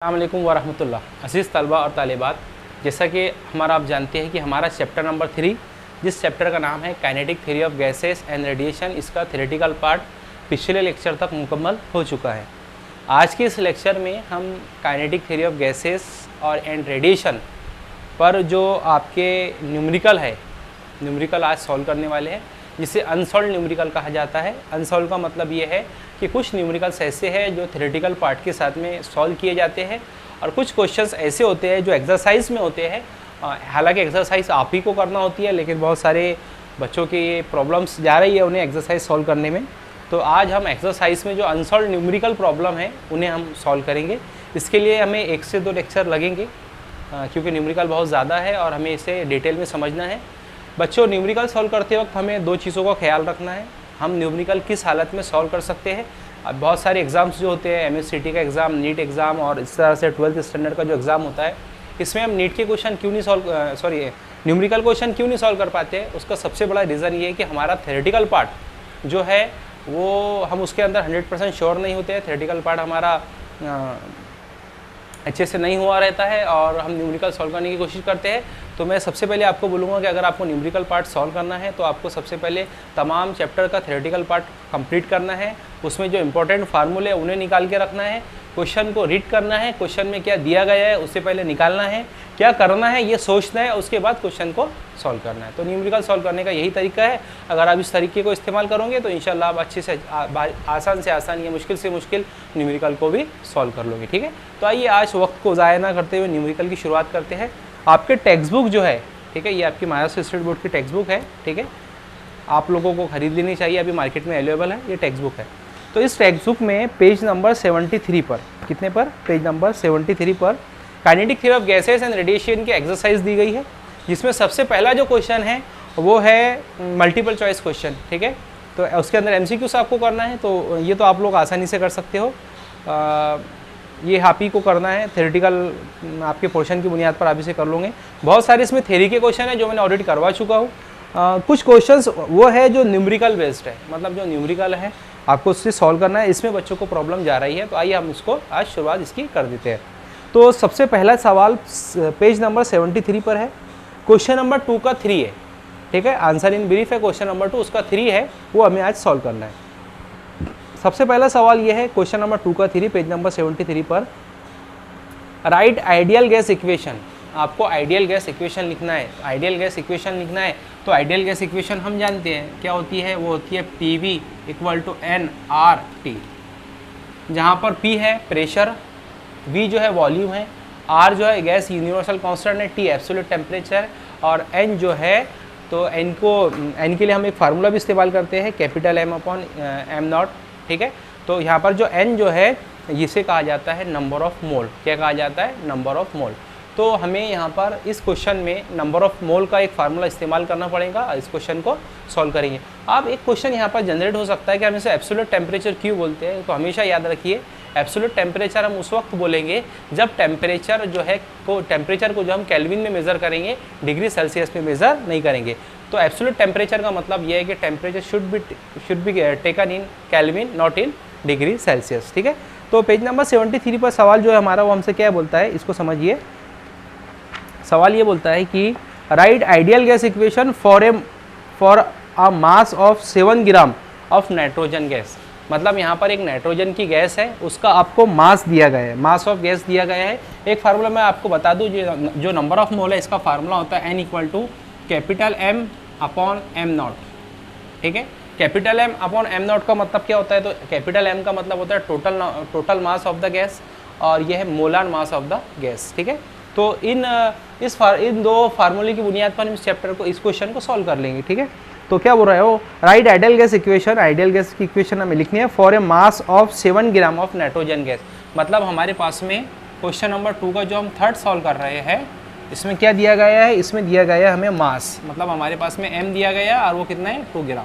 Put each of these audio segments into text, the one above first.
अस्सलामुअलैकुम वरहमतुल्लाह। अज़ीज़ तलबा और तालिबात, जैसा कि आप जानते हैं कि हमारा चैप्टर नंबर 3, जिस चैप्टर का नाम है kinetic theory of gases and radiation, इसका थ्योरेटिकल पार्ट पिछले लेक्चर तक मुकम्मल हो चुका है। आज के इस लेक्चर में हम काइनेटिक थ्योरी ऑफ गैसेस और एंड रेडिएशन पर जो आपके न्यूमेरिकल आज सॉल्व करने वाले हैं, जिसे अनसॉल्व न्यूमेरिकल कहा जाता है। अनसॉल्व का मतलब ये है कि कुछ न्यूमेरिकल्स ऐसे हैं जो थ्योरेटिकल पार्ट के साथ में सॉल्व किए जाते हैं, और कुछ क्वेश्चंस ऐसे होते हैं जो एक्सरसाइज में होते हैं। हालांकि एक्सरसाइज आप ही को करना होती है, लेकिन बहुत सारे बच्चों की ये प्रॉब्लम्स जा रही है उन्हें एक्सरसाइज सॉल्व करने में। तो आज हम एक्सरसाइज में जो अनसॉल्व न्यूमेरिकल प्रॉब्लम है उन्हें हम सॉल्व करेंगे। इसके लिए हमें 1 से 2 लेक्चर लगेंगे, क्योंकि न्यूमेरिकल बहुत ज़्यादा है और हमें इसे डिटेल में समझना है। बच्चों, न्यूमेरिकल सॉल्व करते वक्त हमें 2 चीज़ों का ख्याल रखना है। हम न्यूमेरिकल किस हालत में सॉल्व कर सकते हैं। अब बहुत सारे एग्ज़ाम्स जो होते हैं, MSCT का एग्ज़ाम, नीट एग्ज़ाम और इस तरह से 12th स्टैंडर्ड का जो एग्ज़ाम होता है, इसमें हम नीट के क्वेश्चन क्यों नहीं न्यूमेरिकल क्वेश्चन क्यों नहीं सॉल्व कर पाते हैं। उसका सबसे बड़ा रीज़न ये है कि हमारा थ्योरेटिकल पार्ट जो है वो हम उसके अंदर 100% श्योर नहीं होते हैं। थ्योरेटिकल पार्ट हमारा अच्छे से नहीं हुआ रहता है और हम न्यूमेरिकल सॉल्व करने की कोशिश करते हैं। तो मैं सबसे पहले आपको बोलूँगा कि अगर आपको न्यूमेरिकल पार्ट सॉल्व करना है तो आपको सबसे पहले तमाम चैप्टर का थ्योरेटिकल पार्ट कंप्लीट करना है। उसमें जो इंपॉर्टेंट फार्मूले उन्हें निकाल के रखना है, क्वेश्चन को रीड करना है, क्वेश्चन में क्या दिया गया है उससे पहले निकालना है, क्या करना है ये सोचना है, उसके बाद क्वेश्चन को सॉल्व करना है। तो न्यूमेरिकल सॉल्व करने का यही तरीका है। अगर आप इस तरीके को इस्तेमाल करोगे तो इंशाल्लाह आप अच्छे से आसान से आसान या मुश्किल से मुश्किल न्यूमेरिकल को भी सॉल्व कर लोगे। ठीक है, तो आइए आज वक्त को ज़ाया ना करते हुए न्यूमेरिकल की शुरुआत करते हैं। आपके टेक्स्ट बुक जो है, ठीक है, ये आपकी महाराष्ट्र स्टेट बोर्ड की टेक्स्ट बुक है। ठीक है, आप लोगों को खरीद लेनी चाहिए, अभी मार्केट में अवेलेबल है, ये टेक्स्ट बुक है। तो इस टेक्स्ट बुक में पेज नंबर 73 पर, कितने पर, पेज नंबर 73 पर kinetic theory of gases and radiation की एक्सरसाइज दी गई है, जिसमें सबसे पहला जो क्वेश्चन है वो है मल्टीपल चॉइस क्वेश्चन। ठीक है, तो उसके अंदर MCQs आपको करना है, तो ये तो आप लोग आसानी से कर सकते हो। ये आप ही को करना है, थ्योरेटिकल आपके पोर्शन की बुनियाद पर आप इसे कर लोगे। बहुत सारे इसमें थ्योरी के क्वेश्चन है जो मैंने ऑलरेडी करवा चुका हूँ। कुछ क्वेश्चंस वो है जो न्यूमेरिकल बेस्ड है, मतलब जो न्यूमेरिकल है आपको उससे सॉल्व करना है। इसमें बच्चों को प्रॉब्लम जा रही है, तो आइए हम इसको आज शुरुआत इसकी कर देते हैं। तो सबसे पहला सवाल पेज नंबर 73 पर है, क्वेश्चन नंबर 2 का 3 है। ठीक है, आंसर इन ब्रीफ है क्वेश्चन नंबर 2, उसका 3 है, वो हमें आज सॉल्व करना है। सबसे पहला सवाल ये है क्वेश्चन नंबर 2 का 3, पेज नंबर 73 पर, राइट आइडियल गैस इक्वेशन। आपको आइडियल गैस इक्वेशन लिखना है। आइडियल गैस इक्वेशन लिखना है तो आइडियल गैस इक्वेशन हम जानते हैं क्या होती है, वो होती है PV = nRT, जहाँ पर P है प्रेशर, V जो है वॉल्यूम है, R जो है गैस यूनिवर्सल कांस्टेंट है, T एब्सोल्यूट टेम्परेचर, और N जो है, तो N के लिए हम एक फार्मूला भी इस्तेमाल करते हैं, M/m0। ठीक है, तो यहाँ पर जो N जो है इसे कहा जाता है नंबर ऑफ मोल। क्या कहा जाता है? Number of mole. तो हमें यहाँ पर इस क्वेश्चन में नंबर ऑफ मोल का एक फार्मूला इस्तेमाल करना पड़ेगा। इस क्वेश्चन को सॉल्व करेंगे। अब एक क्वेश्चन यहाँ पर जनरेट हो सकता है कि हम इसे एब्सोल्यूट टेम्परेचर क्यों बोलते हैं। तो हमेशा याद रखिए, एब्सोल्यूट टेम्परेचर हम उस वक्त बोलेंगे जब टेम्परेचर को जो हम केल्विन में मेज़र करेंगे, डिग्री सेल्सियस में मेज़र नहीं करेंगे। तो एब्सोल्यूट टेम्परेचर का मतलब यह है कि temperature should be taken in kelvin, not in degree Celsius. ठीक है, तो पेज नंबर 73 पर सवाल जो है हमारा, वो हमसे क्या बोलता है, इसको समझिए। सवाल ये बोलता है कि right ideal gas equation for a mass of 7 gram of nitrogen gas. मतलब यहाँ पर एक नाइट्रोजन की गैस है, उसका आपको मास दिया गया है, मास ऑफ गैस दिया गया है। एक फार्मूला मैं आपको बता दूँ, जो नंबर ऑफ मोल है इसका फार्मूला होता है N = M/m0। ठीक है, M/m0 का मतलब क्या होता है, तो M का मतलब होता है total mass of the gas, और यह है molar mass of the gas. ठीक है, तो इन 2 फार्मूले की बुनियाद पर हम इस क्वेश्चन को सॉल्व कर लेंगे। ठीक है, तो क्या बोल रहे हो, right ideal gas equation, ideal gas की इक्वेशन हमें लिखनी है for a mass of 7 gram of nitrogen gas. मतलब हमारे पास में क्वेश्चन नंबर 2 का जो हम थर्ड सॉल्व कर रहे हैं, इसमें क्या दिया गया है, इसमें दिया गया है हमें मास। मतलब हमारे पास में M दिया गया और वो कितना है, 2 ग्राम।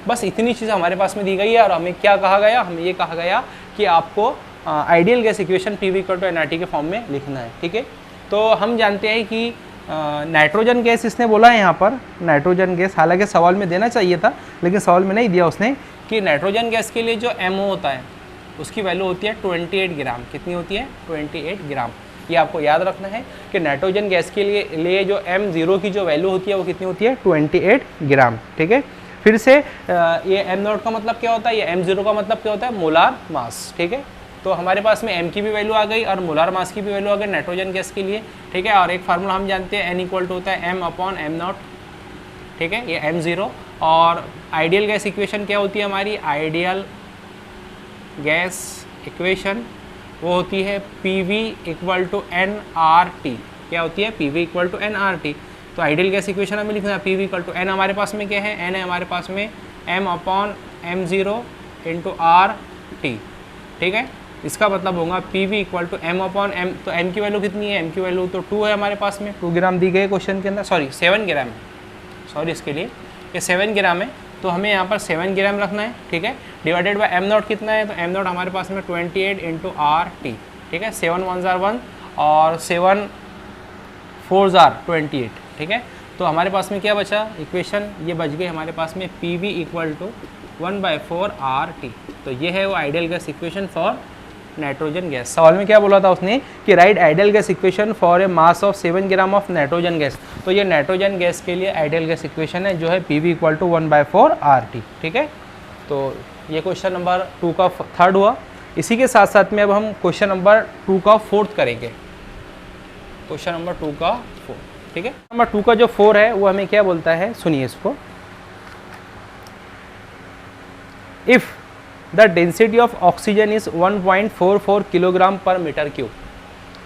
बस इतनी चीज़ हमारे पास में दी गई है, और हमें क्या कहा गया, हमें ये कहा गया कि आपको ideal gas equation PV = nRT के फॉर्म में लिखना है। ठीक है, तो हम जानते हैं कि नाइट्रोजन गैस इसने बोला है यहाँ पर, नाइट्रोजन गैस, हालांकि सवाल में देना चाहिए था लेकिन सवाल में नहीं दिया उसने, कि नाइट्रोजन गैस के लिए जो MO होता है, उसकी वैल्यू होती है 28 ग्राम। कितनी होती है? 28 ग्राम। ये आपको याद रखना है कि नाइट्रोजन गैस के लिए जो M0 की जो वैल्यू होती है वो कितनी होती है? 28 ग्राम। ठीक है, फिर से ये M0 का मतलब क्या होता है, ये M0 का मतलब क्या होता है? Molar mass. ठीक है, तो हमारे पास में M की भी वैल्यू आ गई और मोलार मास की भी वैल्यू आ गई नाइट्रोजन गैस के लिए। ठीक है, और एक फार्मूला हम जानते हैं N इक्वल टू होता है M/M0। ठीक है, ये M0। और आइडियल गैस इक्वेशन क्या होती है हमारी? आइडियल गैस इक्वेशन वो होती है PV इक्वल टू nRT। क्या होती है? PV equal to nRT। तो आइडियल गैस इक्वेशन हमें लिखना है PV इक्वल टू n, हमारे पास में क्या है? n है हमारे पास में M/M0 इंटू RT। ठीक है, इसका मतलब होगा PV इक्वल टू M/M। तो M की वैल्यू कितनी है? M की वैल्यू तो 2 है हमारे पास में, 2 ग्राम दी गई क्वेश्चन के अंदर, सॉरी 7 ग्राम है, सॉरी इसके लिए ये 7 ग्राम है, तो हमें यहाँ पर 7 ग्राम रखना है। ठीक है, डिवाइडेड बाय M0 कितना है? तो M0 हमारे पास में 28 इंटू RT। ठीक है, 7 1 जार 1 और 7 4 जार 28। ठीक है, तो हमारे पास में क्या बचा? इक्वेशन ये बच गई हमारे पास में PV इक्वल टू 1/4 RT। तो ये है वो ideal gas equation for nitrogen gas. सवाल में क्या बोला था उसने कि right ideal gas equation for a mass of 7 gram of nitrogen gas. तो ये नाइट्रोजन गैस के लिए आइडियल गैस इक्वेशन है जो है PV इक्वल टू 1/4 RT। ठीक है, तो ये क्वेश्चन नंबर 2 का थर्ड हुआ। इसी के साथ साथ में अब हम क्वेश्चन नंबर 2 का फोर्थ करेंगे। क्वेश्चन नंबर 2 का 4। ठीक है, नंबर 2 का जो 4 है वो हमें क्या बोलता है? सुनिए इसको। If the density of oxygen is 1.44 kilogram per metre cube.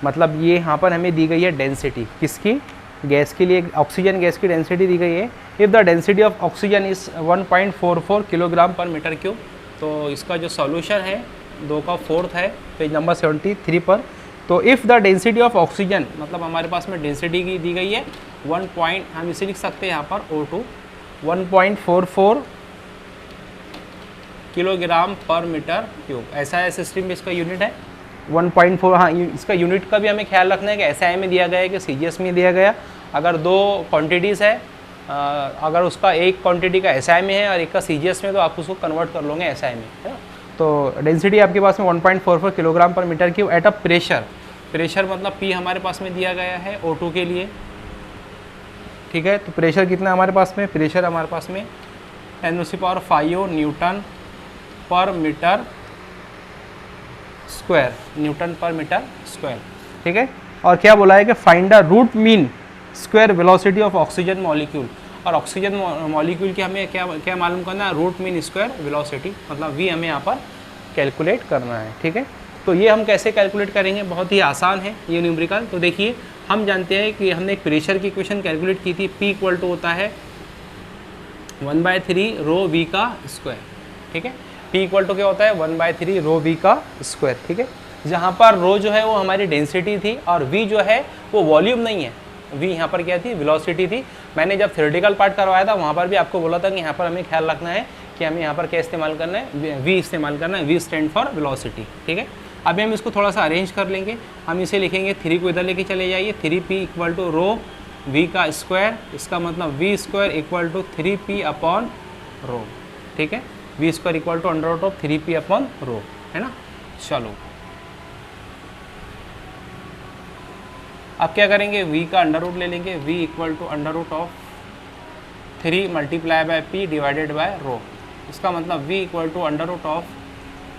मतलब ये यहाँ पर हमें दी गई है डेंसिटी किसकी? गैस के लिए ऑक्सीजन गैस की डेंसिटी दी गई है। If the density of oxygen is 1.44 kilogram per metre cube. तो इसका जो सॉल्यूशन है 2 का 4th है पेज नंबर 73 पर। तो if the density of oxygen, मतलब हमारे पास में डेंसिटी की दी गई है 1 पॉइंट, हम इसे लिख सकते हैं यहाँ पर O2 1.44 kilogram per metre cube. ऐसा है सिस्टम में, इसका यूनिट है 1.4। हाँ, इसका यूनिट का भी हमें ख्याल रखना है कि SI में दिया गया है कि CGS में दिया गया। अगर 2 क्वांटिटीज़ है, अगर उसका एक क्वांटिटी का SI में है और एक का CGS में, तो आप उसको कन्वर्ट कर लोगे SI में, है ना। तो डेंसिटी आपके पास में 1.44 kilogram per metre cube at a pressure. Pressure मतलब P हमारे पास में दिया गया है O2 के लिए। ठीक है, तो प्रेशर कितना हमारे पास में? प्रेशर हमारे पास में 10⁵ newton per metre square, newton per metre square. ठीक है, और क्या बोला है कि find the root mean square velocity of oxygen molecule. और ऑक्सीजन मॉलिक्यूल की हमें क्या मालूम करना है? रूट मीन स्क्वायर वेलोसिटी, मतलब V हमें यहाँ पर कैलकुलेट करना है। ठीक है, तो ये हम कैसे कैलकुलेट करेंगे? बहुत ही आसान है ये न्यूमेरिकल। तो देखिए, हम जानते हैं कि हमने एक प्रेशर की इक्वेशन कैलकुलेट की थी, P इक्वल टू होता है 1/3 रो V का स्क्वायर। ठीक है, P इक्वल टू क्या होता है? 1/3 रो V का स्क्वायर। ठीक है, जहाँ पर रो जो है वो हमारी डेंसिटी थी और V जो है वो वॉल्यूम नहीं है, V यहाँ पर क्या थी? वेलोसिटी थी। मैंने जब थ्योरेटिकल पार्ट करवाया था वहाँ पर भी आपको बोला था कि यहाँ पर हमें ख्याल रखना है कि हमें यहाँ पर क्या इस्तेमाल करना है? V इस्तेमाल करना है। V stand for velocity. ठीक है, अभी हम इसको थोड़ा सा अरेंज कर लेंगे। हम इसे लिखेंगे 3 को इधर लेके चले जाइए, 3P equal to rho V का स्क्वायर। इसका मतलब V square equal to 3P upon rho. ठीक है, V square equal to under root of 3P upon rho, है ना। चलो अब क्या करेंगे? V का अंडर रूट ले लेंगे, V equal to under root of 3 multiply by P divided by rho. इसका मतलब V equal to under root of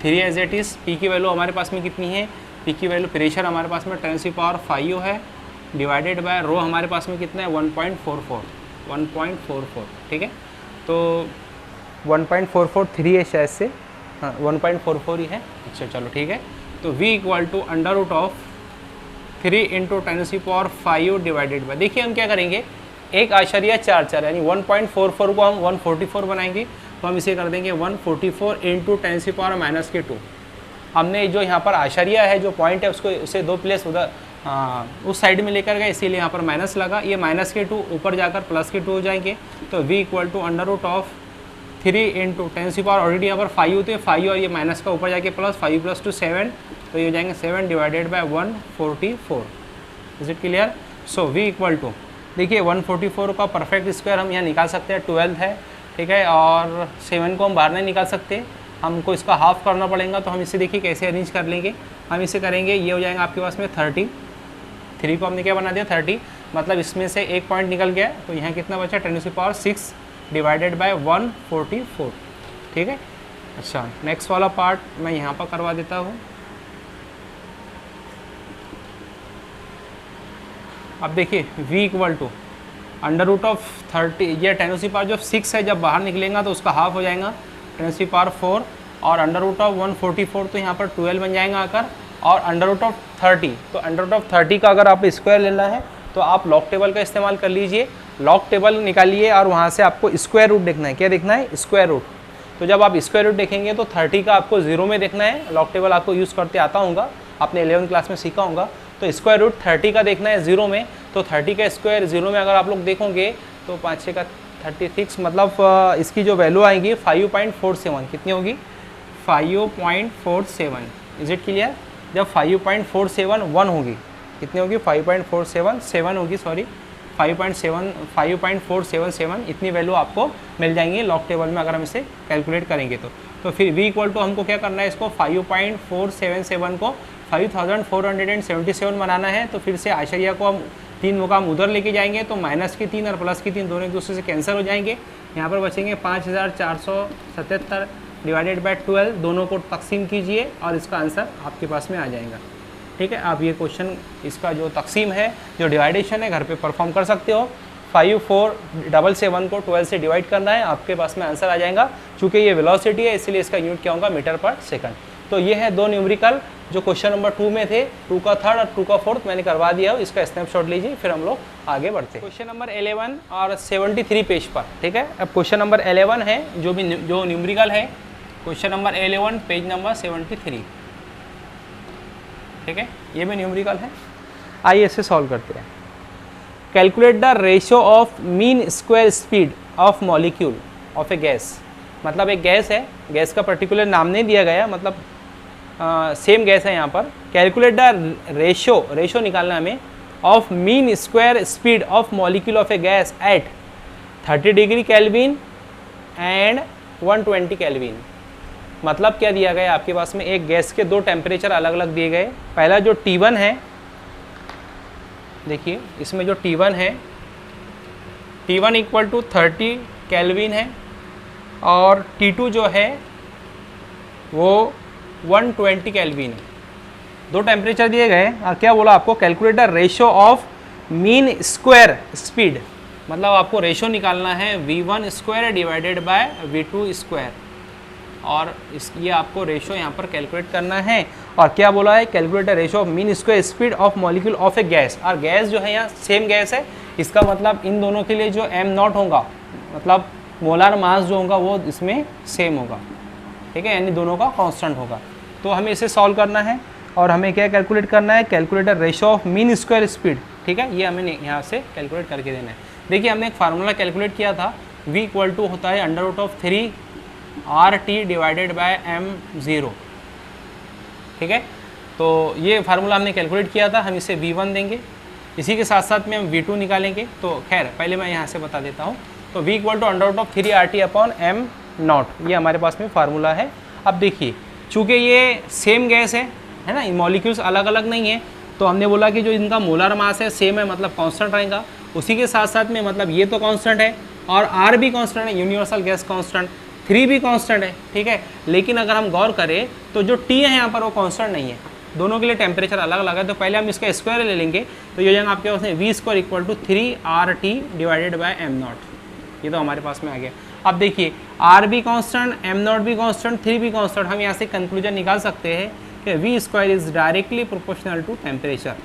3 as it is. P की वैल्यू हमारे पास में कितनी है? P की वैल्यू प्रेशर हमारे पास में 10⁵ है, डिवाइडेड बाय रो हमारे पास में कितना है? 1.44। ठीक है, तो 1.443 है शायद से, हाँ 1.44 ही है। अच्छा चलो ठीक है, तो V equal to under root of 3 into 10⁵ divided by, देखिए हम क्या करेंगे, 1.44 यानी 1.44 को हम 144 बनाएंगे, तो हम इसे कर देंगे 144 इंटू 10⁻²। हमने जो यहाँ पर आशारिया है, जो पॉइंट है, उसको उसे 2 प्लेस उधर उस साइड में लेकर गए, इसीलिए यहाँ पर माइनस लगा। ये -2 ऊपर जाकर +2 हो जाएंगे, तो V equal to under root of 3 into 10⁻, already यहाँ पर 5 होते हैं, 5 और ये माइनस का ऊपर जाके प्लस, 5 + 2 7, तो ये हो जाएंगे 7 divided by 144। Is it clear? So V equal to, देखिए 144 का परफेक्ट स्क्वायर हम यहाँ निकाल सकते हैं, 12 है, ठीक है, और 7 को हम बाहर नहीं निकाल सकते, हमको इसका हाफ करना पड़ेगा, तो हम इसे देखिए कैसे अरेंज कर लेंगे। हम इसे करेंगे, ये हो जाएगा आपके पास में 30, 3 को हमने क्या बना दिया 30, मतलब इसमें से एक पॉइंट निकल गया, तो यहाँ कितना बचा 10⁶ डिवाइडेड बाय 144, ठीक है। अच्छा, नेक्स्ट वाला पार्ट मैं यहाँ पर करवा देता हूँ। अब देखिए v इक्वल टू √30, ये 10⁶ है, जब बाहर निकलेगा तो उसका हाफ हो जाएगा 10⁴, और √144 तो यहाँ पर 12 बन जाएगा आकर, और √30, तो √30 का अगर आप स्क्वायर लेना है तो आप लॉग टेबल का इस्तेमाल कर लीजिए, लॉग टेबल निकालिए और वहाँ से आपको स्क्वायर रूट देखना है। क्या देखना है? Square root. तो जब आप स्क्वायर रूट देखेंगे तो 30 का आपको 0 में देखना है, लॉग टेबल आपको यूज़ करते आता होगा, आपने 11th क्लास में सीखा होगा। तो स्क्वायर रूट 30 का देखना है 0 में, तो 30 का स्क्वायर 0 में अगर आप लोग देखोगे तो 5 6 का 36, मतलब इसकी जो वैल्यू आएगी 5.47, कितनी होगी 5.47। Is it clear? जब 5.47 होगी, कितनी होगी 5.477 होगी, सॉरी 5.477, इतनी वैल्यू आपको मिल जाएंगी लॉग टेबल में अगर हम इसे कैलकुलेट करेंगे तो फिर v इक्वल टू हमको क्या करना है, इसको 5.477 को 5477 बनाना है। तो फिर से आश्चर्य को हम 3 मुकाम उधर लेके जाएंगे, तो माइनस की 3 और प्लस की 3 दोनों एक दूसरे से कैंसिल हो जाएंगे। यहाँ पर बचेंगे 5477 डिवाइडेड बाय 12, दोनों को तकसीम कीजिए और इसका आंसर आपके पास में आ जाएगा, ठीक है। आप ये क्वेश्चन, इसका जो तकसीम है, जो डिवाइडेशन है, घर पे परफॉर्म कर सकते हो। 5477 को 12 से डिवाइड करना है, आपके पास में आंसर आ जाएगा। चूँकि ये वेलोसिटी है इसलिए इसका यूनिट क्या होगा, मीटर पर सेकंड। तो ये है 2 न्यूमेरिकल जो क्वेश्चन नंबर 2 में थे, 2 का 3rd और 2 का 4th मैंने करवा दिया हो, इसका स्नैपशॉट लीजिए, फिर हम लोग आगे बढ़ते हैं क्वेश्चन नंबर 11 और 73 पेज पर, ठीक है। अब क्वेश्चन नंबर 11 है जो न्यूमेरिकल है, क्वेश्चन नंबर 11 पेज नंबर 73, ठीक है, ये भी न्यूमेरिकल है। आइए इसे सॉल्व करते हैं। Calculate the ratio of mean square speed of molecule of a gas, मतलब एक गैस है, गैस का पर्टिकुलर नाम नहीं दिया गया, मतलब सेम गैस है यहाँ पर। कैलकुलेट द रेशियो निकालना हमें of mean square speed of molecule of a gas at 30 degree kelvin and 120 kelvin. मतलब क्या दिया गया आपके पास में, एक गैस के 2 टेम्परेचर अलग अलग दिए गए। पहला जो T1 है, देखिए इसमें जो T1 है, T1 इक्वल टू 30 केल्विन है, और T2 जो है वो 120 केल्विन है। 2 टेम्परेचर दिए गए और क्या बोला आपको, calculate the ratio of mean square speed, मतलब आपको रेशियो निकालना है v1 square divided by v2 square, और ये आपको रेशियो यहाँ पर कैलकुलेट करना है। और क्या बोला है, calculate the ratio of mean square speed of molecule of a gas, और गैस जो है यहाँ सेम गैस है, इसका मतलब इन दोनों के लिए जो m0 होगा, मतलब मोलार मास जो होगा वो इसमें सेम होगा, ठीक है, यानी दोनों का कांस्टेंट होगा। तो हमें इसे सॉल्व करना है और हमें क्या कैलकुलेट करना है, calculate the ratio of mean square speed, ठीक है, ये हमें यहाँ से कैलकुलेट करके देना है। देखिए हमने एक फार्मूला कैलकुलेट किया था, v इक्वल टू होता है √3 RT डिवाइडेड बाय m0, ठीक है। तो ये फार्मूला हमने कैलकुलेट किया था, हम इसे v1 देंगे, इसी के साथ साथ में हम v2 निकालेंगे। तो खैर पहले मैं यहाँ से बता देता हूँ। तो v equal to √3 RT upon m0, ये हमारे पास में फार्मूला है। अब देखिए चूँकि ये सेम गैस है ना, मॉलिक्यूल्स अलग अलग नहीं है, तो हमने बोला कि जो इनका मोलर मास है सेम है, मतलब कांस्टेंट रहेगा। उसी के साथ साथ में मतलब ये तो कांस्टेंट है और R भी कांस्टेंट है, यूनिवर्सल गैस कांस्टेंट, 3 भी कांस्टेंट है, ठीक है। लेकिन अगर हम गौर करें तो जो T है यहाँ पर वो कांस्टेंट नहीं है, दोनों के लिए टेम्परेचर अलग अलग है। तो पहले हम इसका स्क्वायर ले लेंगे, तो ये जाएगा आपके पास में v square equal to 3 RT divided by m0, ये तो हमारे पास में आ गया। अब देखिए R भी कांस्टेंट, m0 भी कांस्टेंट, 3 भी कांस्टेंट, हम यहाँ से कंक्लूजन निकाल सकते हैं कि v square is directly proportional to temperature,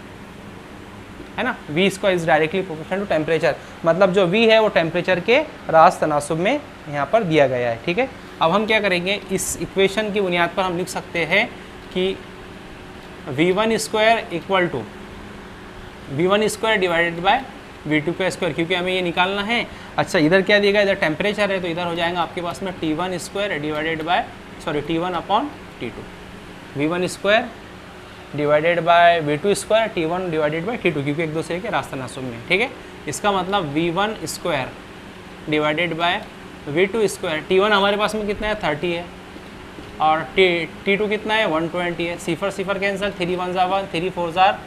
है ना। v square is directly proportional to temperature, मतलब जो v है वो टेम्परेचर के रास तनासुब में यहाँ पर दिया गया है, ठीक है। अब हम क्या करेंगे, इस इक्वेशन की बुनियाद पर हम लिख सकते हैं कि v1 square equal to v1 square divided by v2 का स्क्वायर, क्योंकि हमें ये निकालना है। अच्छा इधर क्या दिया गया, इधर टेम्परेचर है, तो इधर हो जाएगा आपके पास में T1 square divided bye T1 upon T2, v1 square divided by v2 square, T1 divided by T2, क्योंकि एक दूसरे के रास्ता नासुब में, ठीक है। इसका मतलब v1 square divided by v2 square, T1 हमारे पास में कितना है 30 है, और T2 कितना है 120 है, सिफर कैंसिल, 3 1 1, 3 4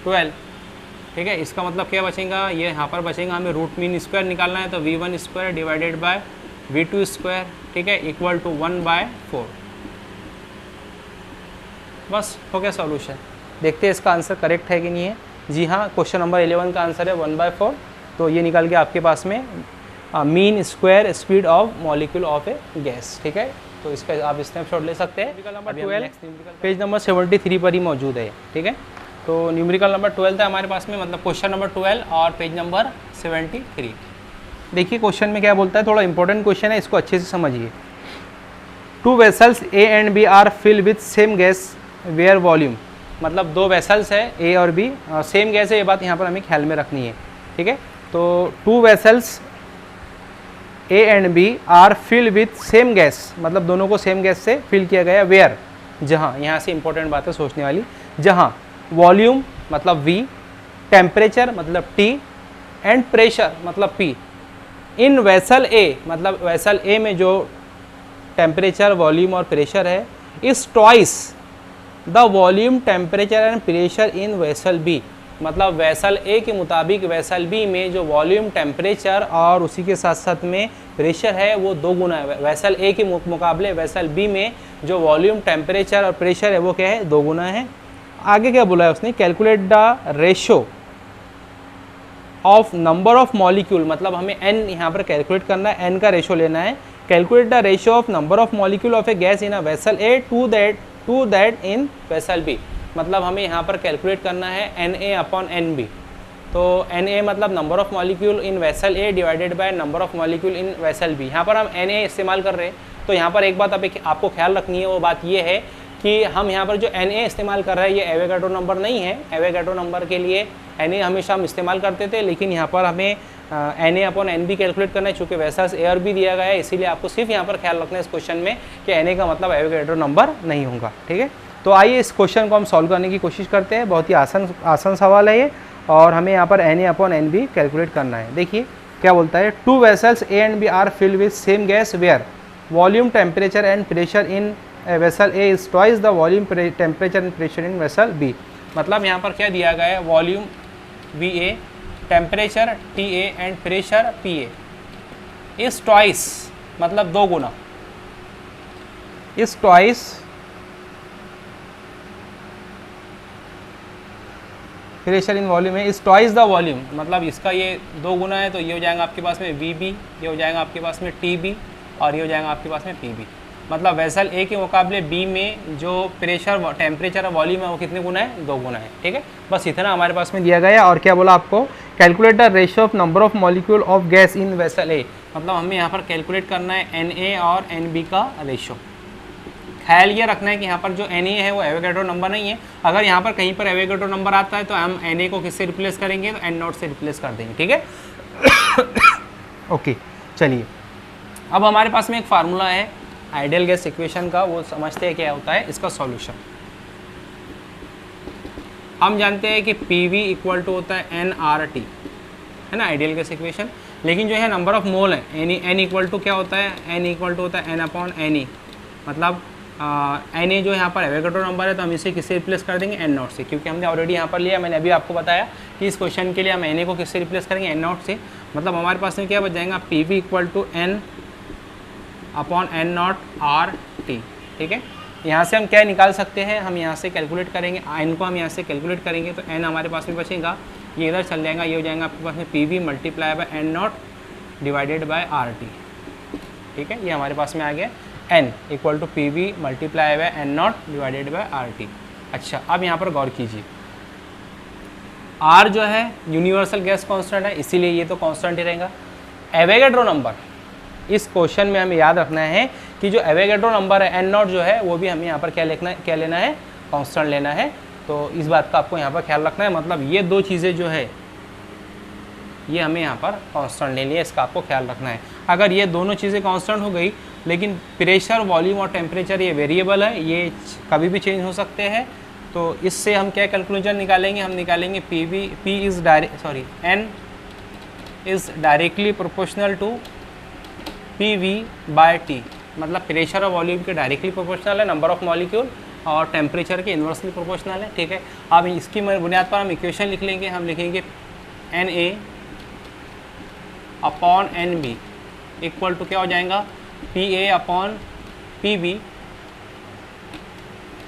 12, ठीक है। इसका मतलब क्या बचेगा, ये यहाँ पर बचेगा, हमें रूट मीन स्क्वायर निकालना है तो V1 square divided by V2 square, ठीक है, इक्वल टू 1/4। बस हो गया सॉल्यूशन। देखते हैं इसका आंसर करेक्ट है कि नहीं है। जी हाँ, क्वेश्चन नंबर 11 का आंसर है 1/4। तो ये निकल के आपके पास में mean square speed of molecule of a gas, ठीक है। तो इसका आप स्नैपशॉट ले सकते हैं। नंबर 12 पेज नंबर 73 पर ही मौजूद है, ठीक है। तो न्यूमेरिकल नंबर 12 है हमारे पास में, मतलब क्वेश्चन नंबर 12 और पेज नंबर 73। देखिए क्वेश्चन में क्या बोलता है, थोड़ा इंपॉर्टेंट क्वेश्चन है, इसको अच्छे से समझिए। 2 vessels A and B are fill with same gas where volume, मतलब 2 वेसल्स है A और B, सेम गैस है, ये बात यहाँ पर हमें ख्याल में रखनी है, ठीक है। तो 2 vessels A and B are fill with same gas, मतलब दोनों को सेम गैस से फिल किया गया, वेयर, जहाँ, यहाँ से इंपॉर्टेंट बात है सोचने वाली, जहाँ वॉल्यूम मतलब V, टेम्परेचर मतलब T एंड प्रेशर मतलब P इन वेसल A, मतलब वेसल A में जो टेम्परेचर, वॉल्यूम और प्रेशर है, is twice the volume, temperature and pressure in vessel B, मतलब वेसल A के मुताबिक वेसल B में जो वॉल्यूम, टेम्परेचर और उसी के साथ साथ में प्रेशर है वो 2 गुना है। वेसल A के मुकाबले वेसल B में जो वॉल्यूम, टेम्परेचर और प्रेशर है वो क्या है, 2 गुना है। आगे क्या बोला है उसने, calculate the ratio of number of molecule, मतलब हमें n यहाँ पर कैलकुलेट करना है, n का रेशो लेना है। Calculate the ratio of number of molecule of a gas in a vessel A to that in vessel B, मतलब हमें यहाँ पर कैलकुलेट करना है Na/Nb। तो Na मतलब number of molecule in vessel A divided by number of molecule in vessel B। यहाँ पर हम Na इस्तेमाल कर रहे हैं, तो यहाँ पर एक बात आपको ख्याल रखनी है, वो बात ये है कि हम यहाँ पर जो Na इस्तेमाल कर रहे हैं ये एवोगाड्रो नंबर नहीं है। एवोगाड्रो नंबर के लिए Na हमेशा हम इस्तेमाल करते थे, लेकिन यहाँ पर हमें Na/Nb कैलकुलेट करना है, चूँकि वैसा A और B दिया गया है, इसीलिए आपको सिर्फ यहाँ पर ख्याल रखना है इस क्वेश्चन में कि Na का मतलब एवोगाड्रो नंबर नहीं होगा, ठीक है। तो आइए इस क्वेश्चन को हम सॉल्व करने की कोशिश करते हैं। बहुत ही आसान सवाल है ये, और हमें यहाँ पर Na/Nb कैलकुलेट करना है। देखिए क्या बोलता है, 2 vessels A and B are filled with same gas where volume, temperature and pressure in vessel A is twice the volume, temperature and pressure in vessel B। मतलब यहाँ पर क्या दिया गया है, volume VA, temperature TA and pressure PA is twice, मतलब 2 गुना, is twice pressure in volume है, इज ट्वाइस द वॉल्यूम, मतलब इसका ये 2 गुना है, तो ये हो जाएगा आपके पास में VB, ये हो जाएगा आपके पास में TB और ये हो जाएगा आपके पास में PB। मतलब वेसल A के मुकाबले B में जो प्रेशर, टेम्परेचर और वॉल्यूम है वो कितने गुना है, 2 गुना है, ठीक है। बस इतना हमारे पास में दिया गया है। और क्या बोला आपको, calculate the ratio of number of molecule of gas in vessel A, मतलब हमें यहाँ पर कैलकुलेट करना है Na और Nb का रेशियो। ख्याल ये रखना है कि यहाँ पर जो Na है वो एवोगाड्रो नंबर नहीं है। अगर यहाँ पर कहीं पर एवोगाड्रो नंबर आता है तो हम Na को किससे रिप्लेस करेंगे, तो N0 से रिप्लेस कर देंगे, ठीक है। ओके, चलिए अब हमारे पास में एक फार्मूला है आइडियल गैस इक्वेशन का, वो समझते हैं क्या होता है इसका सॉल्यूशन। हम जानते हैं कि PV इक्वल टू होता है NRT, है ना, आइडियल गैस इक्वेशन। लेकिन जो है नंबर ऑफ मोल है N इक्वल टू क्या होता है, N इक्वल टू होता है N/Ne, मतलब Na जो यहाँ पर एवोगाड्रो नंबर है तो हम इसे किससे रिप्लेस कर देंगे, N0 से, क्योंकि हमने ऑलरेडी यहाँ पर लिया। मैंने अभी आपको बताया कि इस क्वेश्चन के लिए हम Na को किससे रिप्लेस करेंगे, N0 से। मतलब हमारे पास में क्या बच जाएगा, PV equal to N/N0 RT, ठीक है। यहाँ से हम क्या निकाल सकते हैं, हम यहाँ से कैलकुलेट करेंगे, N को हम यहाँ से कैलकुलेट करेंगे तो N हमारे पास में बचेगा, ये इधर चल जाएगा, ये हो जाएगा आपके पास में PV multiply by N0 divided by RT, ठीक है। ये हमारे पास में आ गया N equal to PV multiply by N0 divided by RT। अच्छा, अब यहाँ पर गौर कीजिए, R जो है यूनिवर्सल गैस कांस्टेंट है, इसीलिए ये तो कांस्टेंट ही रहेगा। एवोगाड्रो नंबर, इस क्वेश्चन में हमें याद रखना है कि जो एवोगाड्रो नंबर है N0 जो है वो भी हमें यहाँ पर क्या लेना है, कांस्टेंट लेना है। तो इस बात का आपको यहाँ पर ख्याल रखना है, मतलब ये 2 चीज़ें जो है ये हमें यहाँ पर कांस्टेंट लेनी है, इसका आपको ख्याल रखना है। अगर ये दोनों चीज़ें कांस्टेंट हो गई, लेकिन प्रेशर, वॉल्यूम और टेम्परेचर ये वेरिएबल है, ये कभी भी चेंज हो सकते हैं, तो इससे हम क्या कंक्लूजन निकालेंगे, हम निकालेंगे N is directly proportional to PV by T, मतलब प्रेशर और वॉल्यूम के डायरेक्टली प्रोपोर्शनल है, नंबर ऑफ मॉलिक्यूल और टेम्परेचर के इन्वर्सली प्रोपोर्शनल है, ठीक है। अब इसकी बुनियाद पर हम इक्वेशन लिख लेंगे, हम लिखेंगे Na upon Nb equal to क्या हो जाएगा, Pa upon Pb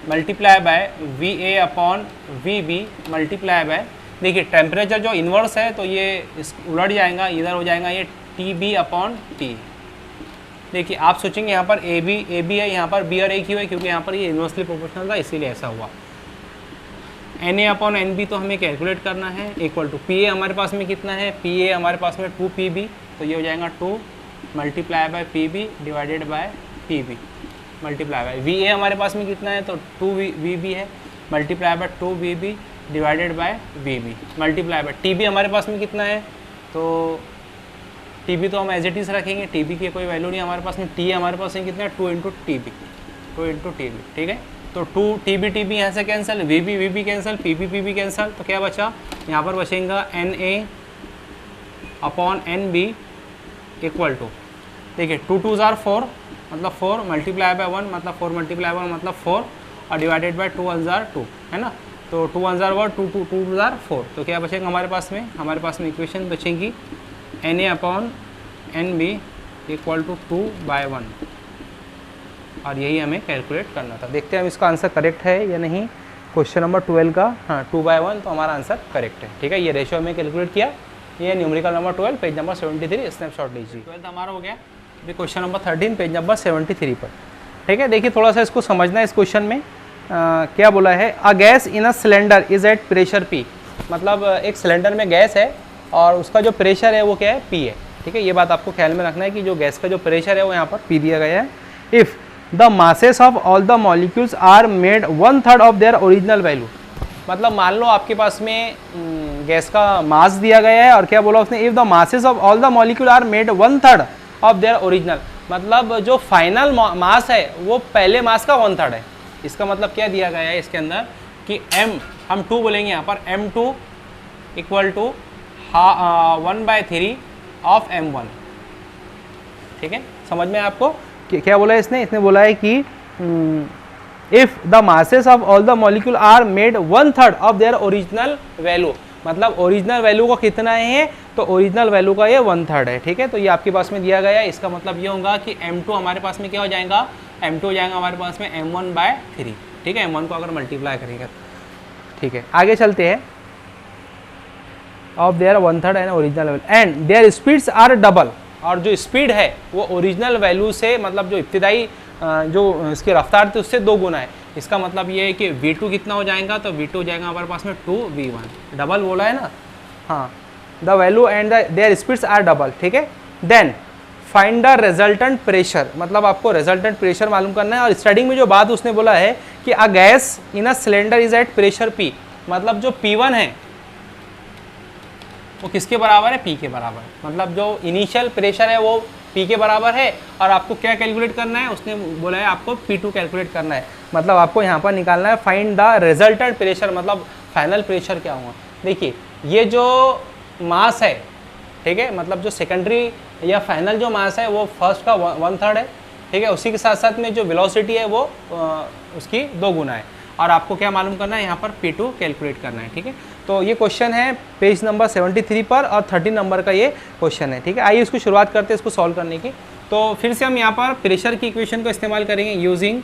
multiply by Va upon Vb multiply by, देखिए टेम्परेचर जो इन्वर्स है तो ये उलट जाएगा, इधर हो जाएगा ये Tb अपॉन T। देखिए आप सोचेंगे यहाँ पर ए बी है, यहाँ पर बी और ए क्यों है, क्योंकि यहाँ पर ये इन्वर्सली प्रोपोर्शनल था इसीलिए ऐसा हुआ। Na अपॉन Nb तो हमें कैलकुलेट करना है, इक्वल टू Pa हमारे पास में कितना है, Pa हमारे पास में 2Pb, तो ये हो जाएगा 2 multiply by Pb divided by Pb multiply by Va हमारे पास में कितना है, तो 2Vb है multiply by 2Vb divided by Vb multiply bye Tb हमारे पास में कितना है, तो Tb तो हम एज इट इज़ रखेंगे, Tb की कोई वैल्यू नहीं हमारे पास में, T हमारे पास में कितना है 2 इंटू TB, ठीक है। तो 2 TB यहाँ से cancel, Vb cancel, Pb cancel, तो क्या बचा, यहाँ पर बचेगा Na upon Nb equal to, देखिए 2 2 ज़ार 4 मतलब 4 मल्टीप्लाई बाय 1 मतलब 4 मल्टीप्लाई बाय 1 मतलब 4 और डिवाइडेड बाय 2 1 ज़ार 2 है ना, तो 2 1 ज़ार 1 2 ज़ार 4, तो क्या बचेगा हमारे पास में इक्वेशन बचेगी Na upon Nb equal to 2/1 और यही हमें कैलकुलेट करना था। देखते हैं हम इसका आंसर करेक्ट है या नहीं। क्वेश्चन नंबर 12 का, हाँ 2/1 तो हमारा आंसर करेक्ट है, ठीक है। ये रेशियो हमें कैलकुलेट किया, ये numerical number 12 page number 73 snapshot लीजिए। 12 हमारा हो गया, अभी क्वेश्चन नंबर 13 पेज नंबर 73 पर, ठीक है। देखिए थोड़ा सा इसको समझना है, इस क्वेश्चन में क्या बोला है, a gas in a cylinder is at pressure P, मतलब एक सिलेंडर में गैस है और उसका जो प्रेशर है वो क्या है, P है, ठीक है। ये बात आपको ख्याल में रखना है कि जो गैस का जो प्रेशर है वो यहाँ पर P दिया गया है। If the masses of all the molecules are made 1/3 of their original value, मतलब मान लो आपके पास में गैस का मास दिया गया है और क्या बोला उसने, if the masses of all the molecule are made 1/3 of their original, मतलब जो फाइनल मास है वो पहले मास का 1/3 है। इसका मतलब क्या दिया गया है इसके अंदर कि m, हम 2 बोलेंगे यहाँ पर, m2 equal to 1/3 of m1, ठीक है। समझ में आपको क्या बोला है इसने बोला है कि if the masses of all the molecule are made 1/3 of their original value, मतलब ओरिजिनल वैल्यू का कितना है, तो ओरिजिनल वैल्यू का ये 1/3 है, ठीक है। तो ये आपके पास में दिया गया है, इसका मतलब ये होगा कि m2 हमारे पास में क्या हो जाएगा, m2 हो जाएगा हमारे पास में m1/3, ठीक है। m1 को अगर मल्टीप्लाई करेंगे, ठीक है। आगे चलते हैं, ऑफ देयर 1/3 है ना original value, and their speeds are double, और जो स्पीड है वो ओरिजिनल वैल्यू से, मतलब जो इब्तिदाई जो इसकी रफ्तार थी उससे 2 गुना है। इसका मतलब ये है कि V2 कितना हो जाएगा, तो V2 हो जाएगा हमारे पास में 2V1, डबल बोला है ना, हाँ, the value and their speeds are double, ठीक है। Then find the resultant pressure, मतलब आपको रिजल्टेंट प्रेशर मालूम करना है। और स्टार्टिंग में जो बात उसने बोला है कि a gas in a cylinder is at pressure P, मतलब जो P1 है वो किसके बराबर है, P के बराबर, मतलब जो इनिशियल प्रेशर है वो P के बराबर है। और आपको क्या कैलकुलेट करना है, उसने बोला है आपको P2 कैलकुलेट करना है, मतलब आपको यहाँ पर निकालना है फाइंड द रिजल्टेंट प्रेशर, मतलब फाइनल प्रेशर क्या होगा। देखिए ये जो मास है, ठीक है, मतलब जो सेकेंडरी या फाइनल जो मास है वो फर्स्ट का 1/3 है, ठीक है। उसी के साथ साथ में जो वेलोसिटी है वो उसकी 2 गुना है। और आपको क्या मालूम करना है, यहाँ पर P2 कैलकुलेट करना है, ठीक है। तो ये क्वेश्चन है पेज नंबर 73 पर और 13 नंबर का ये क्वेश्चन है, ठीक है। आइए इसको शुरुआत करते हैं इसको सॉल्व करने की। तो फिर से हम यहाँ पर प्रेशर की इक्वेशन को इस्तेमाल करेंगे, यूजिंग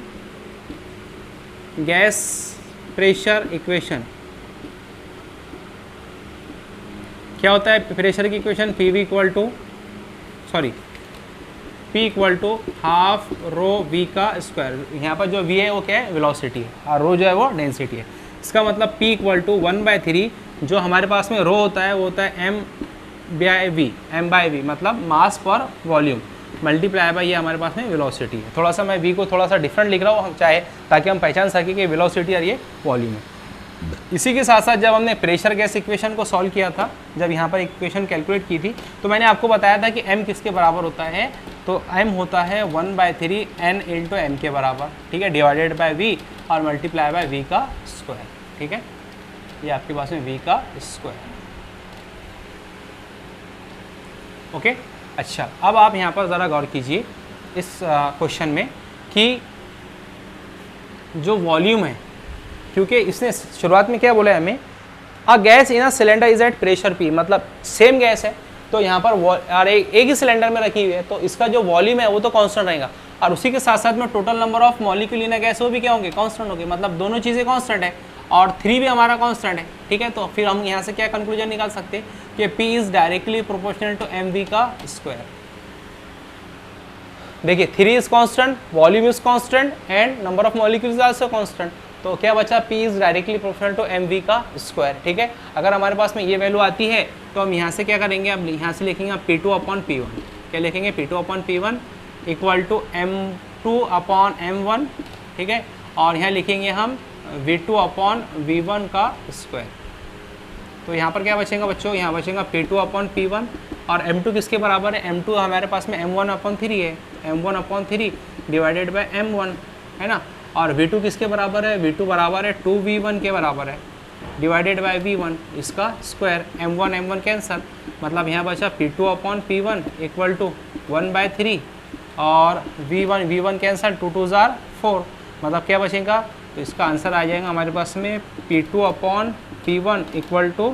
गैस प्रेशर इक्वेशन। क्या होता है प्रेशर की equation, P equal to half rho V का स्क्वायर। यहाँ पर जो V है वो क्या है, वेलोसिटी है, और रो जो है वो डेंसिटी है। इसका मतलब P इक्वल टू 1/3, जो हमारे पास में रो होता है वो होता है m/v, मतलब मास पर वॉल्यूम मल्टीप्लाई बाय ये हमारे पास में वेलोसिटी है। थोड़ा सा मैं V को थोड़ा सा डिफरेंट लिख रहा हूँ, हम चाहे ताकि हम पहचान सकें कि वेलोसिटी और ये वॉल्यूम है। इसी के साथ साथ जब हमने प्रेशर गैस इक्वेशन को सॉल्व किया था, जब यहाँ पर इक्वेशन कैलकुलेट की थी, तो मैंने आपको बताया था कि m किसके बराबर होता है, तो m होता है 1/3 n इंटू m के बराबर, ठीक है, डिवाइडेड बाय v और मल्टीप्लाई बाय v का स्क्वायर, ठीक है। ये आपके पास में v का स्क्वायर, ओके। अच्छा, अब आप यहाँ पर ज़रा गौर कीजिए, इस क्वेश्चन में कि जो वॉल्यूम है, क्योंकि इसने शुरुआत में क्या बोला है हमें, a gas in a cylinder is at pressure P, मतलब सेम गैस है तो यहाँ पर एक ही सिलेंडर में रखी हुई है तो इसका जो वॉल्यूम है वो तो कांस्टेंट रहेगा, और उसी के साथ साथ में total number of molecule in a gas वो भी क्या होंगे, कांस्टेंट होंगे, मतलब दोनों चीज़ें कांस्टेंट है और 3 भी हमारा कांस्टेंट है। ठीक है, तो फिर हम यहाँ से क्या कंक्लूजन निकाल सकते हैं कि P is directly proportional to mv का स्क्वायर। देखिए 3 is constant, volume is constant and number of molecules is also constant, तो क्या बचा, P is directly proportional to mv का स्क्वायर। ठीक है, अगर हमारे पास में ये वैल्यू आती है तो हम यहाँ से क्या करेंगे, अब यहाँ से लिखेंगे P2 अपॉन P1, क्या लिखेंगे, P2 upon P1 equal to M2 upon M1। ठीक है, और यहाँ लिखेंगे हम V2 अपॉन V1 का स्क्वायर। तो यहाँ पर क्या बचेगा बच्चों, यहाँ बचेगा P2 अपॉन P1 और M2 किसके बराबर है, M2 हमारे पास में M1 अपॉन 3 है, M1 upon 3 divided by M1 है ना, और V2 किसके बराबर है, V2 बराबर है 2V1 के बराबर है डिवाइडेड बाय V1 इसका स्क्वायर, M1 कैंसर, मतलब यहाँ बचा P2 upon P1 equal to 1/3 और V1 कैंसर, 2 2 जार 4, मतलब क्या बचेगा, तो इसका आंसर आ जाएगा हमारे पास में P2 upon P1 equal to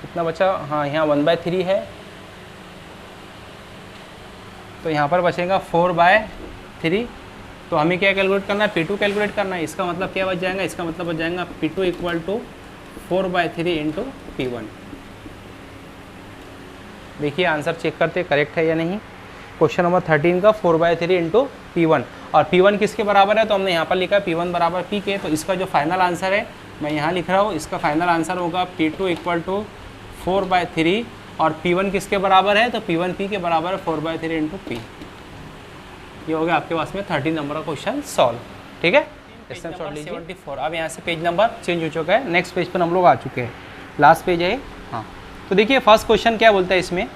कितना बचा, हाँ यहाँ 1/3 है तो यहाँ पर बचेगा 4/3, तो हमें क्या कैलकुलेट करना है, P2 कैलकुलेट करना है, इसका मतलब क्या बच जाएगा, इसका मतलब बच जाएगा P2 equal to 4/3 into P1। देखिए आंसर चेक करते करेक्ट है या नहीं, क्वेश्चन नंबर 13 का 4/3 इंटू P1, और P1 किसके बराबर है, तो हमने यहाँ पर लिखा है P1 बराबर P के, तो इसका जो फाइनल आंसर है मैं यहाँ लिख रहा हूँ, इसका फाइनल आंसर होगा P2 इक्वल टू 4/3 और P1 किसके बराबर है, तो P1 P के बराबर है 4/3 इंटू P। ये हो गया आपके पास में 13 नंबर का क्वेश्चन सॉल्व। ठीक है, स्नैपशॉट लीजिए 74। अब यहाँ से पेज नंबर चेंज हो चुका है, नेक्स्ट पेज पर हम लोग आ चुके हैं, लास्ट पेज है। हाँ, तो देखिए फर्स्ट क्वेश्चन क्या बोलता है इसमें,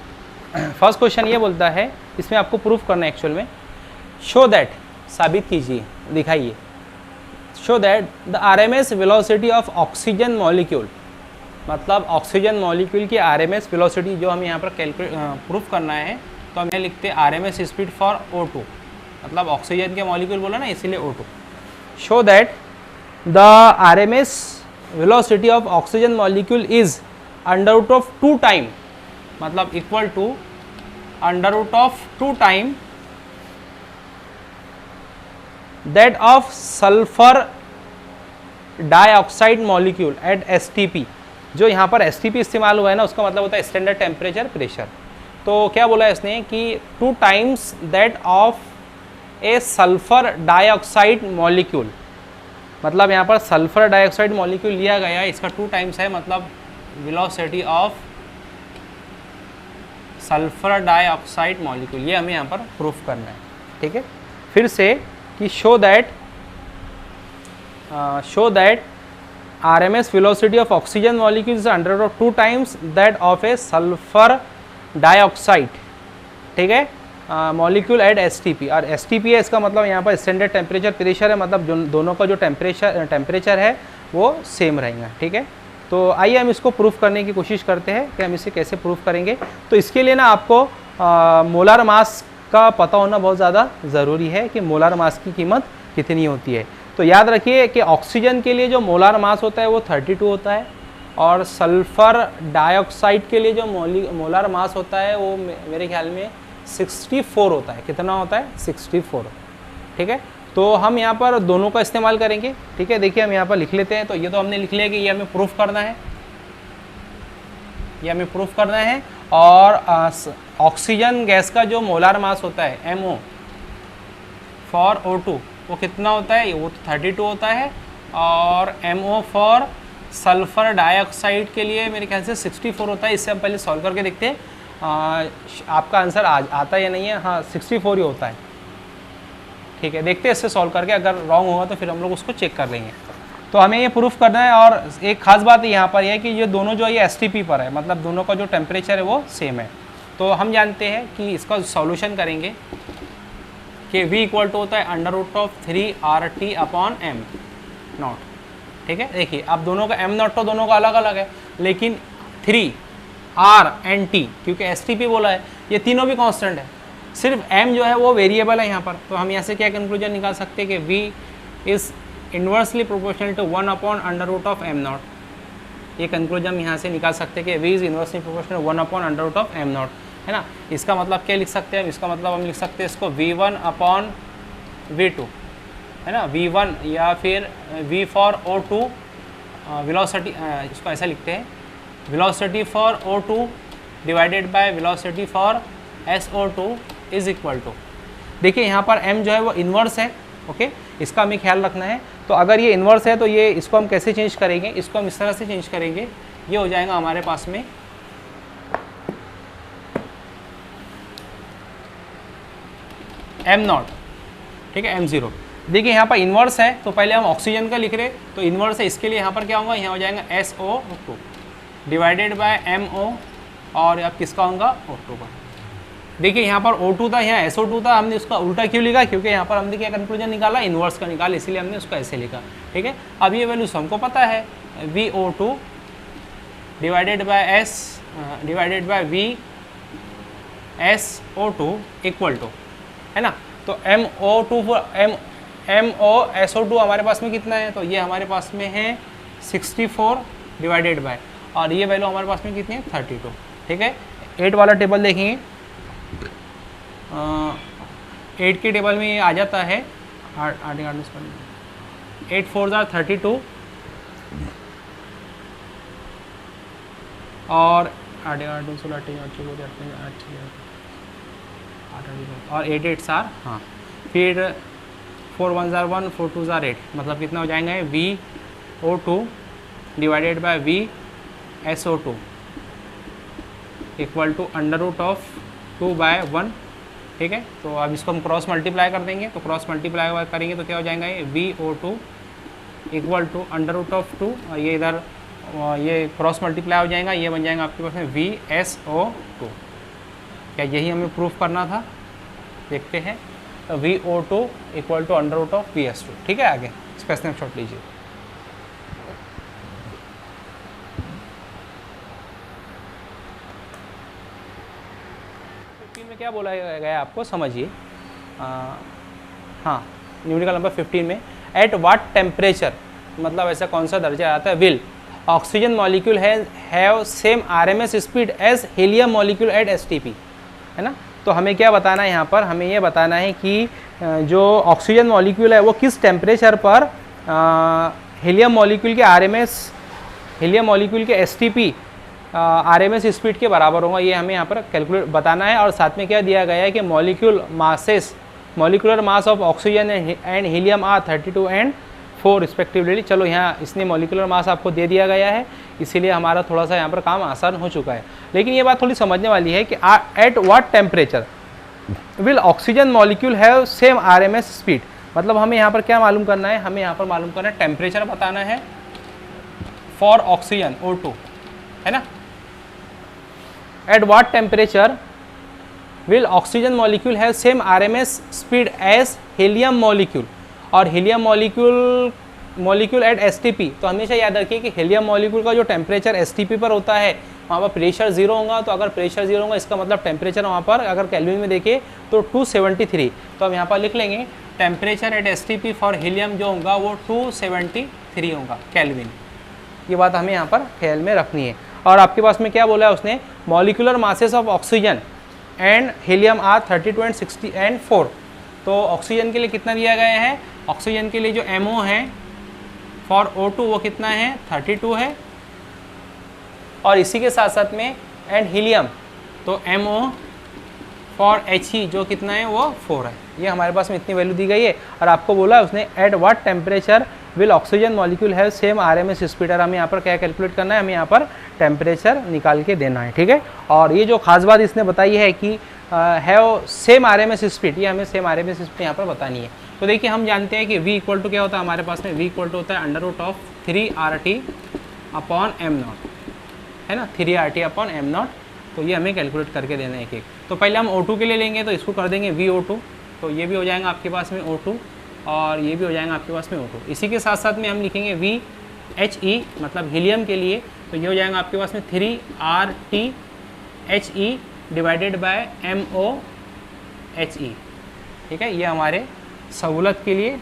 फर्स्ट क्वेश्चन ये बोलता है, इसमें आपको प्रूफ करना है एक्चुअल में, शो दैट, साबित कीजिए, दिखाइए, show that the RMS velocity of oxygen molecule, मतलब ऑक्सीजन मॉलिक्यूल की RMS वेलोसिटी जो हमें यहाँ पर कैलकुलेट प्रूफ करना है, तो हम यहाँ लिखते हैं RMS स्पीड फॉर O2, मतलब ऑक्सीजन के मॉलिक्यूल बोला ना इसीलिए O2। Show that the RMS velocity of oxygen molecule is under root of 2 time, मतलब equal to under root of 2 time that of sulphur dioxide molecule at STP। जो यहाँ पर STP इस्तेमाल हुआ है ना, उसका मतलब होता है स्टैंडर्ड टेम्परेचर प्रेशर। तो क्या बोला है इसने कि 2 times that of a sulphur dioxide molecule, मतलब यहाँ पर सल्फर डाइऑक्साइड मॉलिक्यूल लिया गया है, इसका 2 टाइम्स है, मतलब velocity of sulphur dioxide molecule, ये हमें यहाँ पर प्रूफ करना है। ठीक है, फिर से कि show that RMS velocity of oxygen molecule is under root of 2 times that of a sulphur dioxide, ठीक है, मॉलिक्यूल एट STP, और STP है, इसका मतलब यहाँ पर स्टैंडर्ड टेम्परेचर प्रेशर है, मतलब दोनों का जो टेम्परेचर है वो सेम रहेगा। ठीक है, तो आइए हम इसको प्रूफ करने की कोशिश करते हैं कि हम इसे कैसे प्रूफ करेंगे। तो इसके लिए ना आपको मोलार मास का पता होना बहुत ज़्यादा ज़रूरी है कि मोलार मास की कीमत कितनी होती है। तो याद रखिए कि ऑक्सीजन के लिए जो मोलार मास होता है वो 32 होता है, और सल्फर डाइऑक्साइड के लिए जो मोलार मास होता है वो मेरे ख्याल में 64 होता है। कितना होता है? 64। ठीक है, तो हम यहाँ पर दोनों का इस्तेमाल करेंगे। ठीक है, देखिए हम यहाँ पर लिख लेते हैं। तो ये तो हमने लिख लिया कि ये हमें प्रूफ करना है, ये हमें प्रूफ करना है। और ऑक्सीजन गैस का जो मोलार मास होता है MO फॉर O2 वो कितना होता है? वो 32 होता है। और MO फॉर सल्फर डाइऑक्साइड के लिए मेरे ख्याल से 64 होता है। इससे हम पहले सॉल्व करके देखते हैं आपका आंसर आता है या नहीं है। हाँ, 64 ही होता है। ठीक है, देखते हैं इससे सॉल्व करके, अगर रॉन्ग होगा तो फिर हम लोग उसको चेक कर लेंगे। तो हमें ये प्रूफ करना है। और एक खास बात यहाँ पर यह है कि ये दोनों जो ये STP पर है, मतलब दोनों का जो टेम्परेचर है वो सेम है। तो हम जानते हैं कि इसका सॉल्यूशन करेंगे कि V इक्वल टू होता है √3RT/m0। ठीक है, देखिए अब दोनों का m0 तो दोनों का अलग अलग है, लेकिन 3 आर एंड टी, क्योंकि एस टी पी बोला है, ये तीनों भी कांस्टेंट है, सिर्फ एम जो है वो वेरिएबल है यहाँ पर। तो हम यहाँ से क्या कंक्लूजन निकाल सकते हैं कि v is inversely proportional to 1 upon under root of m nought. ये कंक्लूजन हम यहाँ से निकाल सकते हैं कि v is inversely proportional 1 upon under root of m nought, है ना। इसका मतलब क्या लिख सकते हैं, इसका मतलब हम लिख सकते हैं इसको V1 अपॉन V2, है ना, V1 या फिर V फॉर O2 वेलोसिटी, इसको ऐसा लिखते हैं velocity for O2 divided by velocity for SO2 is equal to, देखिए यहाँ पर m जो है वो इन्वर्स है, ओके, इसका हमें ख्याल रखना है। तो अगर ये इन्वर्स है तो ये इसको हम कैसे चेंज करेंगे, इसको हम इस तरह से चेंज करेंगे, ये हो जाएगा हमारे पास में m0, ठीक है, m0। देखिए यहाँ पर इन्वर्स है तो पहले हम ऑक्सीजन का लिख रहे, तो इन्वर्स है, इसके लिए यहाँ पर क्या होगा, यहाँ हो जाएगा SO2 डिवाइडेड बाय MO, और अब किसका होगा, O2 का। देखिए यहाँ पर O2 था, यहाँ SO2 था, हमने उसका उल्टा क्यों लिखा, क्योंकि यहाँ पर हमने क्या कंक्लूजन निकाला, इन्वर्स का निकाला, इसीलिए हमने उसको ऐसे लिखा, ठीक है। अब ये वैल्यूज हमको पता है, VO2 divided by VSO2 equal to, है ना। तो MOSO2 हमारे पास में कितना है, तो ये हमारे पास में है 64 डिवाइडेड बाय, और ये वैल्यू हमारे पास में कितनी है 32, ठीक है। 8 वाला टेबल देखेंगे, 8 के टेबल में ये आ जाता है 8 4 32 और 8 8 4, हाँ, फिर 4 1 1 4 2 8, मतलब कितना हो जाएगा VO2 divided by VSO2 equal to under root of 2/1, ठीक है। तो अब इसको हम क्रॉस मल्टीप्लाई कर देंगे, तो क्रॉस मल्टीप्लाई करेंगे तो क्या हो जाएगा, ये VO2 equal to under root of 2, और ये इधर ये क्रॉस मल्टीप्लाई हो जाएगा, ये बन जाएगा आपके पास में VSO2। क्या यही हमें प्रूफ करना था, देखते हैं। तो VO2 equal to under root of VS2, ठीक है। आगे इसका स्नैपशॉट लीजिए। में क्या बोला गया आपको समझिए, हाँ, न्यूमेरिकल नंबर 15 में एट व्हाट टेम्परेचर, मतलब ऐसा कौन सा दर्जा आता है, will oxygen molecule have same RMS speed as helium molecule at STP, है ना। तो हमें क्या बताना है यहाँ पर, हमें ये बताना है कि जो ऑक्सीजन मॉलिक्यूल है वो किस टेम्परेचर पर हीलियम मॉलिक्यूल के STP RMS स्पीड के बराबर होगा, ये हमें यहाँ पर कैलकुलेट बताना है। और साथ में क्या दिया गया है कि molecular mass of oxygen and helium are 32 and 4 respectively. चलो यहाँ इसने मॉलिक्यूलर मास आपको दे दिया गया है, इसीलिए हमारा थोड़ा सा यहाँ पर काम आसान हो चुका है। लेकिन ये बात थोड़ी समझने वाली है कि eight what temperature will oxygen molecule have same RMS speed, मतलब हमें यहाँ पर क्या मालूम करना है, हमें यहाँ पर मालूम करना है टेम्परेचर बताना है फॉर ऑक्सीजन O2, है ना। At what temperature will oxygen molecule have same RMS speed as helium molecule, और हीलियम मॉलिक्यूल एट STP। तो हमेशा याद रखिए कि हीलियम मॉलिक्यूल का जो टेम्परेचर STP पर होता है वहाँ पर प्रेशर 0 होगा, तो अगर प्रेशर 0 होगा इसका मतलब टेम्परेचर वहाँ पर अगर केल्विन में देखें तो 273। तो हम यहाँ पर लिख लेंगे temperature at STP for helium जो होगा वो 273 होगा केल्विन। ये बात हमें यहाँ पर ख्याल में रखनी है। और आपके पास में क्या बोला है उसने, molecular masses of oxygen and helium are 32 and 60 and 4। तो ऑक्सीजन के लिए कितना दिया गया है, ऑक्सीजन के लिए जो MO है फॉर O2 वो कितना है 32 है, और इसी के साथ साथ में एंड हीलियम तो MO फॉर He जो कितना है वो 4 है। ये हमारे पास में इतनी वैल्यू दी गई है। और आपको बोला उसने eight what temperature will oxygen molecule have same RMS speed, और हमें यहाँ पर क्या कैलकुलेट करना है, हमें यहाँ पर टेम्परेचर निकाल के देना है, ठीक है। और ये जो खास बात इसने बताई है कि हैव सेम RMS स्पीड, ये हमें सेम RMS स्पीड यहाँ पर बतानी है। तो देखिए हम जानते हैं कि V इक्वल टू क्या होता है हमारे पास में, V इक्वल टू होता है under root of 3RT upon M0, है ना, 3RT अपॉन M0। तो ये हमें कैलकुलेट करके देना है एक। तो पहले हम O2 के लिए लेंगे, तो इसको कर देंगे VO2, तो ये भी हो जाएगा आपके पास में O2, और ये भी हो जाएगा आपके पास में O2। इसी के साथ साथ में हम लिखेंगे V He मतलब हीलियम के लिए, तो ये हो जाएगा आपके पास में 3RTHE डिवाइडेड बाय MOHE। ठीक है, ये हमारे सहूलत के लिए।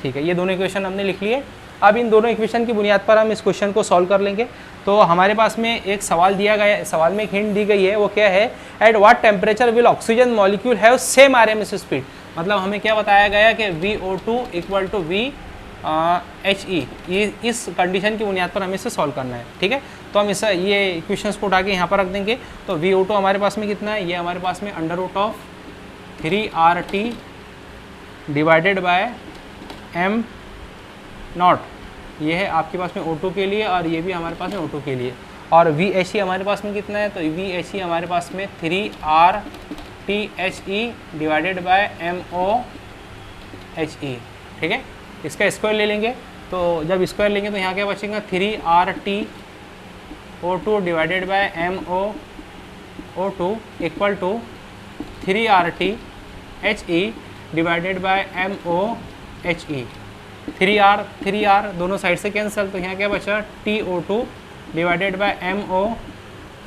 ठीक है, ये दोनों इक्वेशन हमने लिख लिए। अब इन दोनों इक्वेशन की बुनियाद पर हम इस क्वेश्चन को सॉल्व कर लेंगे। तो हमारे पास में एक सवाल दिया गया है, सवाल में एक हिंट दी गई है, वो क्या है, eight what temperature will oxygen molecule have same RMS speed. मतलब हमें क्या बताया गया कि VO2 इक्वल टू VHE, ये इस कंडीशन की बुनियाद पर हमें इसे सॉल्व करना है। ठीक है, तो हम ये इक्वेशंस को उठा के यहाँ पर रख देंगे। तो VO2 हमारे पास में कितना है, ये हमारे पास में √3 RT divided bye M not, ये है आपके पास में O2 के लिए, और ये भी हमारे पास में O2 के लिए। और VHE हमारे पास में कितना है, तो VHE हमारे पास में 3RTHE डिवाइडेड बाय MOHE। ठीक है, इसका स्क्वायर ले लेंगे, तो जब स्क्वायर लेंगे तो यहाँ क्या बचेगा, 3RTO2 divided by MOO2 equal to 3RTHE divided by MOHE। 3R दोनों साइड से कैंसिल, तो यहाँ क्या बचा, TO2 divided by MO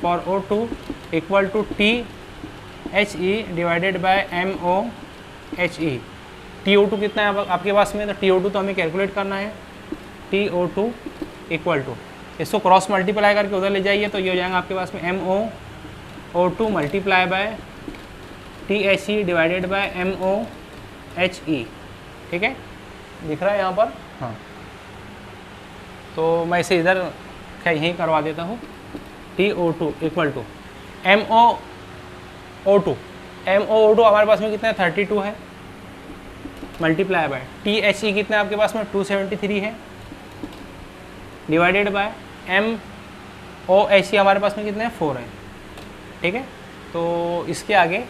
for O2 equal to THE divided by MOHE। TO2 कितना है आपके पास में, तो TO2 तो हमें कैलकुलेट करना है। TO2 इक्वल टू, इसको क्रॉस मल्टीप्लाई करके उधर ले जाइए, तो ये हो जाएगा आपके पास में MOO2 multiply by THE divided by MOHE। ठीक है, दिख रहा है यहाँ पर, हाँ। तो मैं इसे इधर क्या यहीं करवा देता हूँ। TO2 इक्वल टू MOO2 हमारे पास में कितना है, 32 है, मल्टीप्लाई बाय THE कितना है आपके पास में, 273 है, डिवाइडेड बाय MOHE हमारे पास में कितना है, 4 है। ठीक है, तो इसके आगे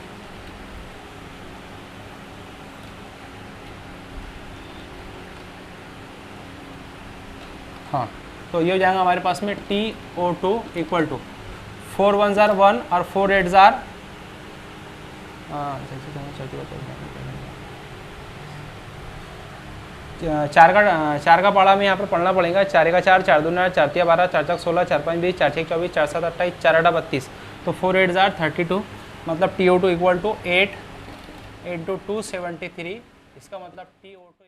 हाँ, तो ये हो जाएगा हमारे पास में TO2 इक्वल टू 4 1 जार 1 और 4 8 जार 4 का पढ़ा में यहाँ पर पढ़ना पड़ेगा। 4 का 4, 4 दूना 4 3 12, 4 4 16, 4 5 20, 4 6 24, 4 7 28, 4 8 32, तो 4 8 जार 32, मतलब TO2 इक्वल टू 8 × 2 73, इसका मतलब TO2